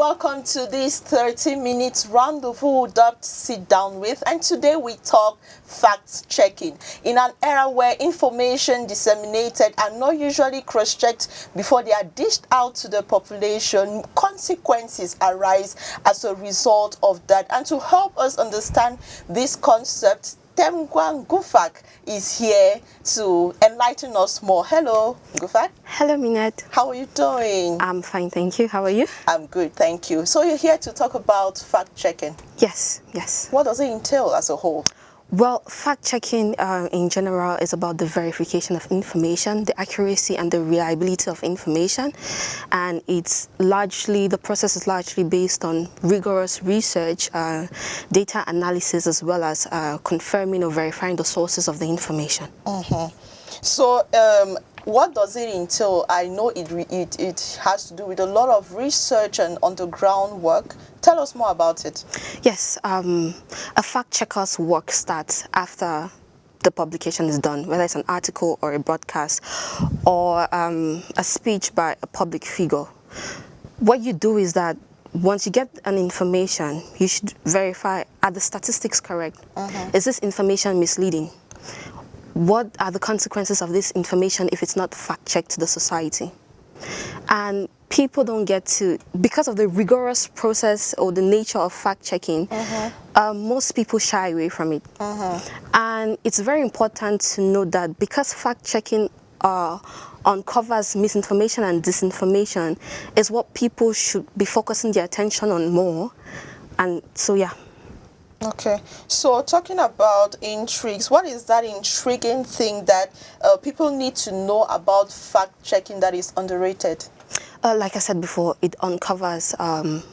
welcome to this 30 minutes rendezvous dubbed Sit Down With, and today we talk fact-checking. In an era where information disseminated are not usually cross-checked before they are dished out to the population, consequences arise as a result of that. And to help us understand this concept, Ntemgwa Ngufack is here to enlighten us more. Hello, Ngufack. Hello, Minette. How are you doing? I'm fine, thank you. How are you? I'm good, thank you. So you're here to talk about fact-checking. Yes. What does it entail as a whole? Well, fact-checking in general is about the verification of information, the accuracy and the reliability of information. And the process is largely based on rigorous research, data analysis, as well as confirming or verifying the sources of the information. So what does it entail? I know it has to do with a lot of research and on-the-ground work. Tell us more about it. Yes, a fact-checker's work starts after the publication is done, whether it's an article or a broadcast or a speech by a public figure. What you do is that once you get an information, you should verify, are the statistics correct? Is this information misleading? What are the consequences of this information if it's not fact-checked to the society? And people don't get to, because of the rigorous process or the nature of fact-checking, most people shy away from it. And it's very important to note that because fact-checking uncovers misinformation and disinformation is what people should be focusing their attention on more. And so, yeah. Okay, so talking about intrigues, what is that intriguing thing that people need to know about fact-checking that is underrated? Like I said before, it uncovers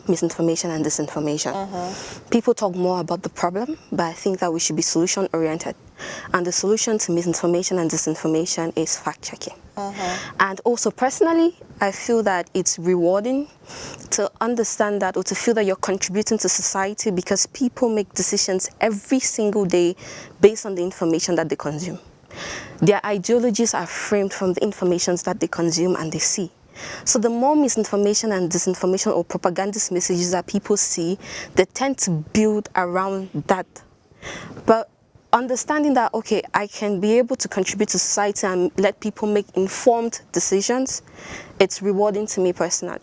misinformation and disinformation. People talk more about the problem, but I think that we should be solution-oriented. And the solution to misinformation and disinformation is fact-checking. And also, personally, I feel that it's rewarding to understand that or to feel that you're contributing to society because people make decisions every single day based on the information that they consume. Their ideologies are framed from the information that they consume and they see. So the more misinformation and disinformation or propagandist messages that people see, they tend to build around that. But understanding that, okay, I can be able to contribute to society and let people make informed decisions, it's rewarding to me personally.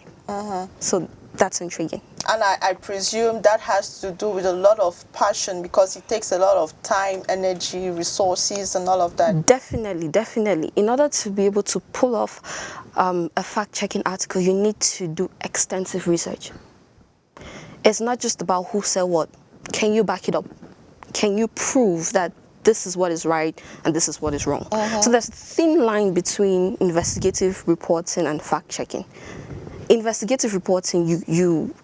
So that's intriguing. And I presume that has to do with a lot of passion because it takes a lot of time, energy, resources, and all of that. Definitely. In order to be able to pull off a fact-checking article, you need to do extensive research. It's not just about who said what. Can you back it up? Can you prove that this is what is right and this is what is wrong? So there's a thin line between investigative reporting and fact-checking. Investigative reporting, you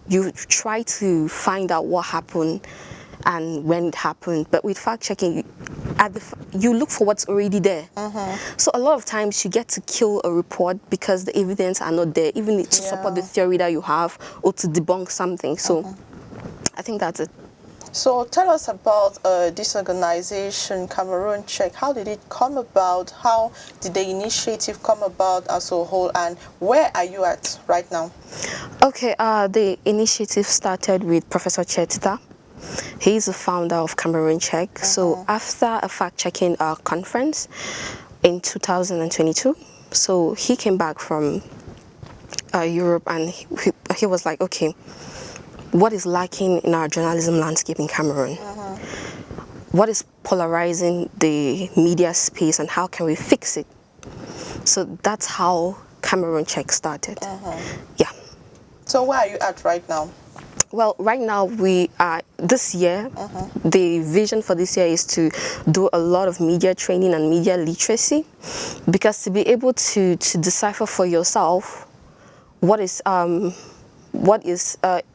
try to find out what happened and when it happened, but with fact-checking, you look for what's already there. So a lot of times you get to kill a report because the evidence are not there, even to support the theory that you have or to debunk something. So I think that's it. So tell us about this organization, Cameroon Check. How did it come about? How did the initiative come about as a whole? And where are you at right now? Okay, the initiative started with Professor Chetita. He's the founder of Cameroon Check. So after a fact-checking conference in 2022, so he came back from Europe and he was like, okay, what is lacking in our journalism landscape in Cameroon? What is polarizing the media space and how can we fix it? So that's how Cameroon Check started. Yeah. So where are you at right now? Well, right now we are, this year, the vision for this year is to do a lot of media training and media literacy, because to be able to decipher for yourself what is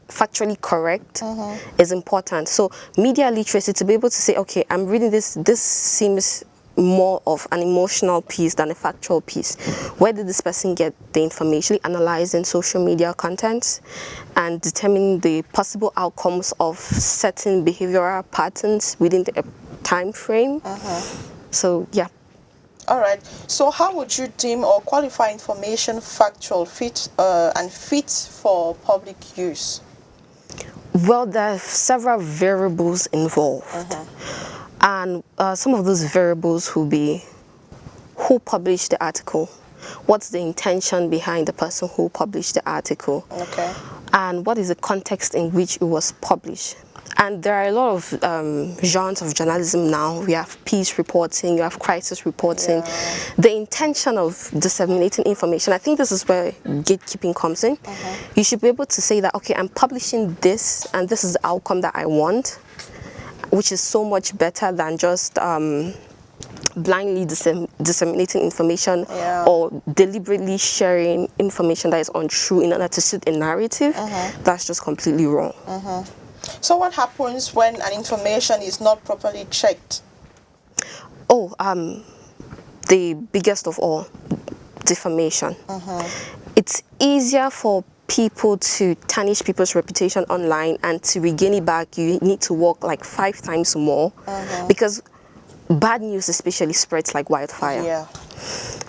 factually correct is important. So media literacy, to be able to say, okay, I'm reading this seems more of an emotional piece than a factual piece. Where did this person get the information? Analyzing social media content and determining the possible outcomes of certain behavioral patterns within the time frame. So yeah. All right. So how would you deem or qualify information factual, fit and fit for public use? Well, there are several variables involved. And some of those variables will be who published the article, what's the intention behind the person who published the article, Okay. and what is the context in which it was published. And there are a lot of genres of journalism now. We have peace reporting, you have crisis reporting. Yeah. The intention of disseminating information, I think this is where gatekeeping comes in. You should be able to say that, okay, I'm publishing this and this is the outcome that I want, which is so much better than just blindly disseminating information or deliberately sharing information that is untrue in order to suit a narrative. That's just completely wrong. So what happens when an information is not properly checked? Oh, the biggest of all, defamation. It's easier for people to tarnish people's reputation online, and to regain it back, you need to work like 5 times more, because bad news especially spreads like wildfire.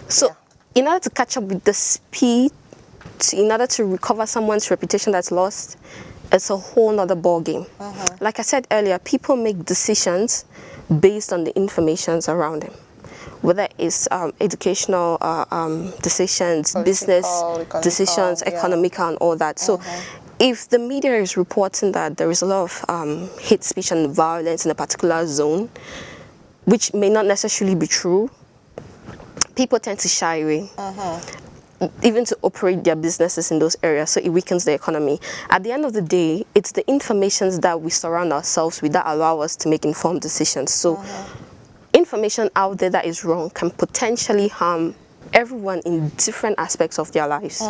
So in order to catch up with the speed, in order to recover someone's reputation that's lost, it's a whole nother ball game. Like I said earlier, people make decisions based on the information around them, whether it's educational decisions, Political, business decisions, economical, and all that. So if the media is reporting that there is a lot of hate speech and violence in a particular zone, which may not necessarily be true, people tend to shy away, even to operate their businesses in those areas, so it weakens the economy. At the end of the day, it's the informations that we surround ourselves with that allow us to make informed decisions. So information out there that is wrong can potentially harm everyone in different aspects of their lives.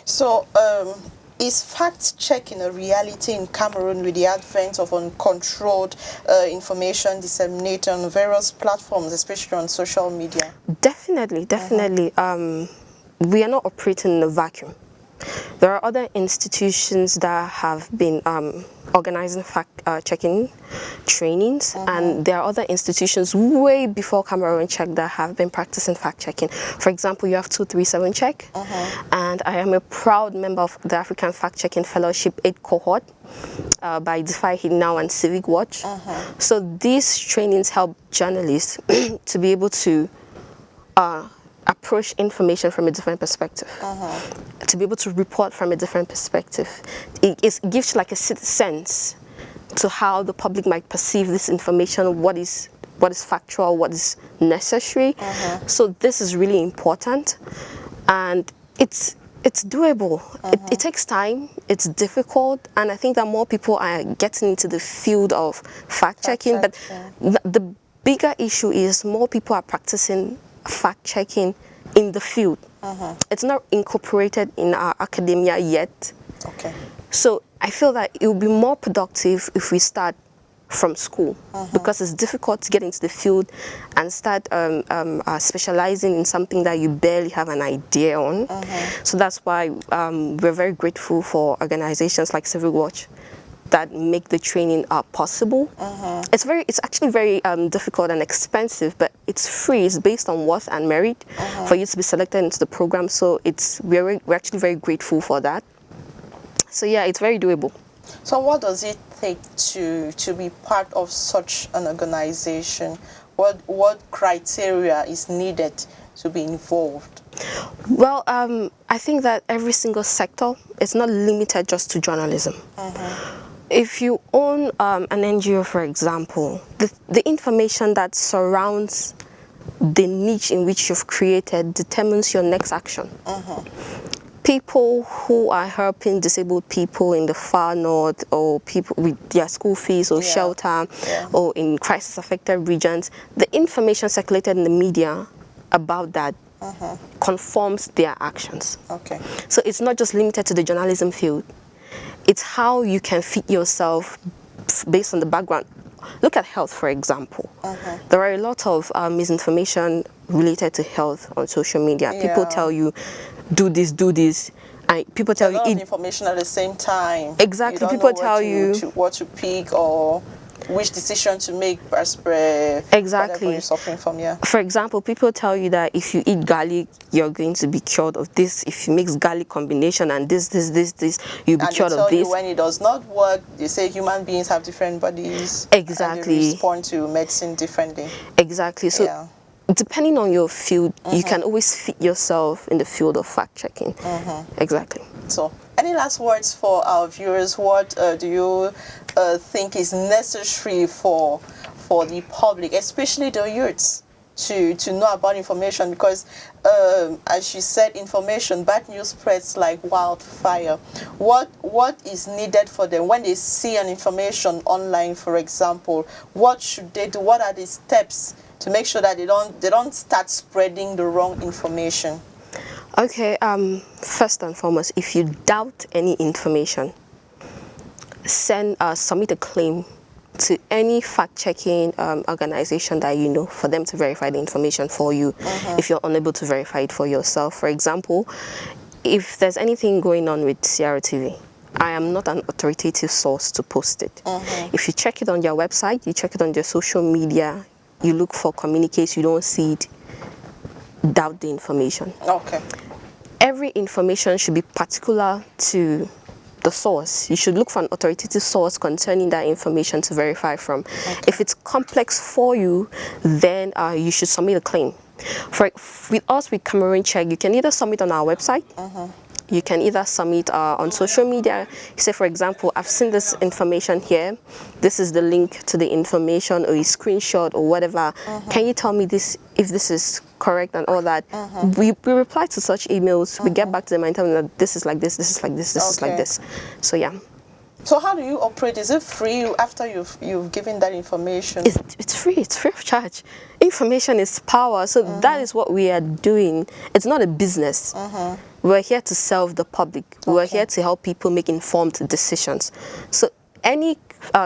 So is fact-checking a reality in Cameroon with the advent of uncontrolled information disseminated on various platforms, especially on social media? Definitely. We are not operating in a vacuum. There are other institutions that have been organizing fact-checking trainings, and there are other institutions way before Cameroon Check that have been practicing fact-checking. For example, you have 237 Check, and I am a proud member of the African Fact-Checking Fellowship 8 cohort by Defy Hidden Now and Civic Watch. So these trainings help journalists to be able to approach information from a different perspective, to be able to report from a different perspective. It gives like a sense to how the public might perceive this information, what is factual, what is necessary. So this is really important, and it's doable. It takes time, it's difficult, and I think that more people are getting into the field of fact-checking, but the bigger issue is more people are practicing fact-checking in the field. It's not incorporated in our academia yet. So I feel that it will be more productive if we start from school, because it's difficult to get into the field and start specializing in something that you barely have an idea on. So that's why we're very grateful for organizations like Civic Watch that make the training possible. It's actually very difficult and expensive, but it's free. It's based on worth and merit for you to be selected into the program. So we're actually very grateful for that. So yeah, it's very doable. So what does it take to be part of such an organization? What criteria is needed to be involved? Well, I think that every single sector is not limited just to journalism. If you own an NGO, for example, the information that surrounds the niche in which you've created determines your next action. People who are helping disabled people in the far north, or people with their school fees or shelter, or in crisis-affected regions, the information circulated in the media about that conforms their actions. So it's not just limited to the journalism field. It's how you can fit yourself based on the background. Look at health, for example. There are a lot of misinformation related to health on social media. People tell you, do this, and people tell you information at the same time. Exactly. People tell you what to pick, or which decision to make as per Exactly. whatever you're suffering from. Yeah. For example, people tell you that if you eat garlic, you're going to be cured of this. If you mix garlic combination and this, you'll be And cured they of tell you this. when it does not work, they say human beings have different bodies. Exactly. And they respond to medicine differently. Exactly. So Yeah. depending on your field, you can always fit yourself in the field of fact checking. Exactly. So, any last words for our viewers? What do you think is necessary for the public, especially the youths, to know about information? Because, as you said, bad news spreads like wildfire. What is needed for them when they see an information online, for example? What should they do? What are the steps to make sure that they don't start spreading the wrong information? Okay, first and foremost, if you doubt any information, submit a claim to any fact-checking organization that you know for them to verify the information for you if you're unable to verify it for yourself. For example, if there's anything going on with CRTV, I am not an authoritative source to post it. If you check it on their website, you check it on their social media, you look for communiques, you don't see it, doubt the information. Okay. Every information should be particular to the source. You should look for an authoritative source concerning that information to verify from. Okay. If it's complex for you, then you should submit a claim. With us, with Cameroon Check, you can either submit on our website, you can either submit on social media. You say, for example, I've seen this information here. This is the link to the information, or a screenshot or whatever. Can you tell me this, if this is correct and all that? We reply to such emails. We get back to them and tell them that this is like this, this is like this, this is like this. So yeah. So how do you operate? Is it free after you've given that information? It's free. It's free of charge. Information is power. So that is what we are doing. It's not a business. We're here to serve the public. We're here to help people make informed decisions. So any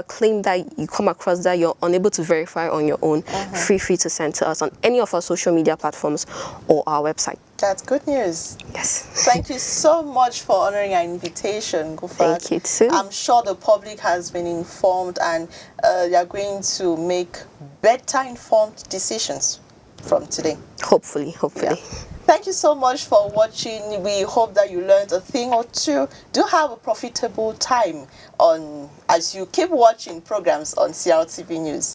claim that you come across that you're unable to verify on your own, feel free to send to us on any of our social media platforms or our website. That's good news. Yes. Thank you so much for honoring our invitation, Ngufack. Thank you too. I'm sure the public has been informed, and they are going to make better informed decisions from today. Hopefully. Yeah. Thank you so much for watching. We hope that you learned a thing or two. Do have a profitable time as you keep watching programs on CRTV News.